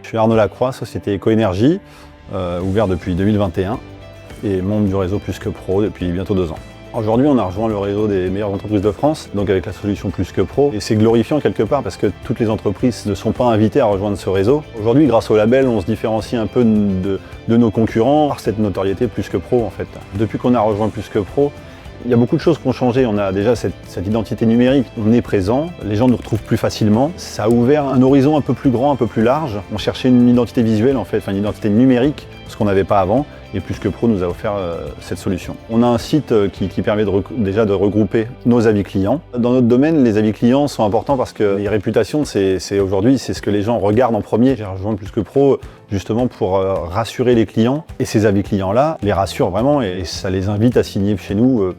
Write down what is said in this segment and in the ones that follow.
Je suis Arnaud Lacroix, société Ecoénergie, ouvert depuis 2021 et membre du réseau Plus que Pro depuis bientôt 2 ans. Aujourd'hui, on a rejoint le réseau des meilleures entreprises de France, donc avec la solution Plus que Pro. Et c'est glorifiant quelque part parce que toutes les entreprises ne sont pas invitées à rejoindre ce réseau. Aujourd'hui, grâce au label, on se différencie un peu de nos concurrents par cette notoriété Plus que Pro en fait. Depuis qu'on a rejoint Plus que Pro, il y a beaucoup de choses qui ont changé. On a déjà cette identité numérique, on est présent, les gens nous retrouvent plus facilement. Ça a ouvert un horizon un peu plus grand, un peu plus large. On cherchait une identité visuelle en fait, une identité numérique, ce qu'on n'avait pas avant. Et Plus que Pro nous a offert cette solution. On a un site qui permet déjà de regrouper nos avis clients. Dans notre domaine, les avis clients sont importants parce que les réputations, aujourd'hui, c'est ce que les gens regardent en premier. J'ai rejoint Plus que Pro justement pour rassurer les clients. Et ces avis clients-là les rassurent vraiment et ça les invite à signer chez nous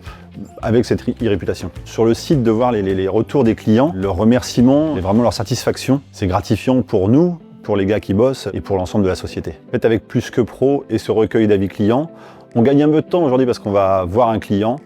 avec cette e-réputation. Sur le site, de voir les retours des clients, leurs remerciements et vraiment leur satisfaction, c'est gratifiant pour nous, pour les gars qui bossent et pour l'ensemble de la société. En fait, avec Plus que Pro et ce recueil d'avis clients, on gagne un peu de temps aujourd'hui parce qu'on va voir un client,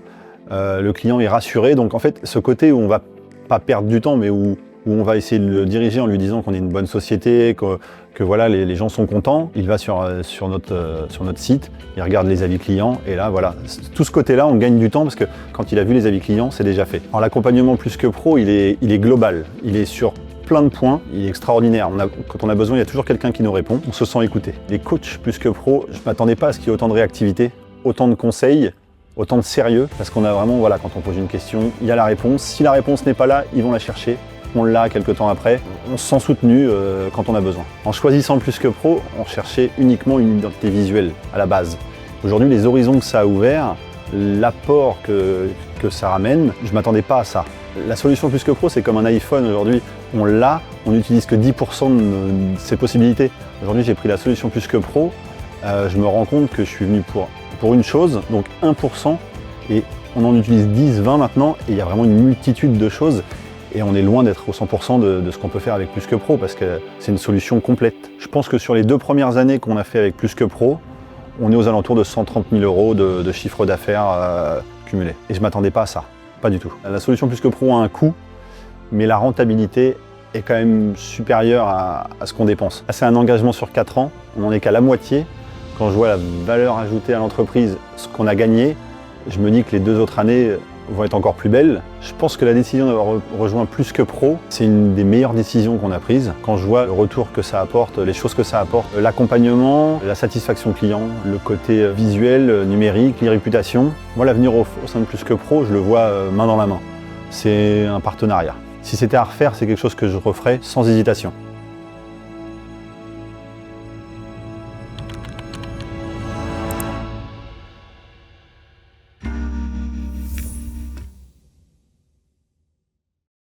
le client est rassuré, donc en fait ce côté où on va pas perdre du temps mais où on va essayer de le diriger en lui disant qu'on est une bonne société, que voilà, les gens sont contents, il va sur notre site, il regarde les avis clients et là voilà, tout ce côté-là on gagne du temps parce que quand il a vu les avis clients c'est déjà fait. Alors l'accompagnement Plus que Pro il est global, il est sur plein de points, il est extraordinaire. Quand on a besoin, il y a toujours quelqu'un qui nous répond, on se sent écouté. Les coachs Plus que Pro, je ne m'attendais pas à ce qu'il y ait autant de réactivité, autant de conseils, autant de sérieux, parce qu'on a vraiment, voilà, quand on pose une question, il y a la réponse. Si la réponse n'est pas là, ils vont la chercher. On l'a quelques temps après, on se sent soutenu quand on a besoin. En choisissant Plus que Pro, on cherchait uniquement une identité visuelle à la base. Aujourd'hui, les horizons que ça a ouverts, l'apport que ça ramène, je ne m'attendais pas à ça. La solution Plus que Pro, c'est comme un iPhone aujourd'hui. On l'a, on n'utilise que 10% de ses possibilités. Aujourd'hui, j'ai pris la solution Plus que Pro. Je me rends compte que je suis venu pour une chose, donc 1%, et on en utilise 10, 20 maintenant, et il y a vraiment une multitude de choses. Et on est loin d'être au 100% de ce qu'on peut faire avec Plus que Pro, parce que c'est une solution complète. Je pense que sur les 2 premières années qu'on a fait avec Plus que Pro, on est aux alentours de 130 000 € de chiffre d'affaires cumulé. Et je ne m'attendais pas à ça, pas du tout. La solution Plus que Pro a un coût, mais la rentabilité est quand même supérieure à ce qu'on dépense. C'est un engagement sur 4 ans, on n'en est qu'à la moitié. Quand je vois la valeur ajoutée à l'entreprise, ce qu'on a gagné, je me dis que les 2 autres années vont être encore plus belles. Je pense que la décision d'avoir rejoint Plus que Pro, c'est une des meilleures décisions qu'on a prises. Quand je vois le retour que ça apporte, les choses que ça apporte, l'accompagnement, la satisfaction client, le côté visuel, numérique, les réputations. Moi, l'avenir au sein de Plus que Pro, je le vois main dans la main. C'est un partenariat. Si c'était à refaire, c'est quelque chose que je referais sans hésitation.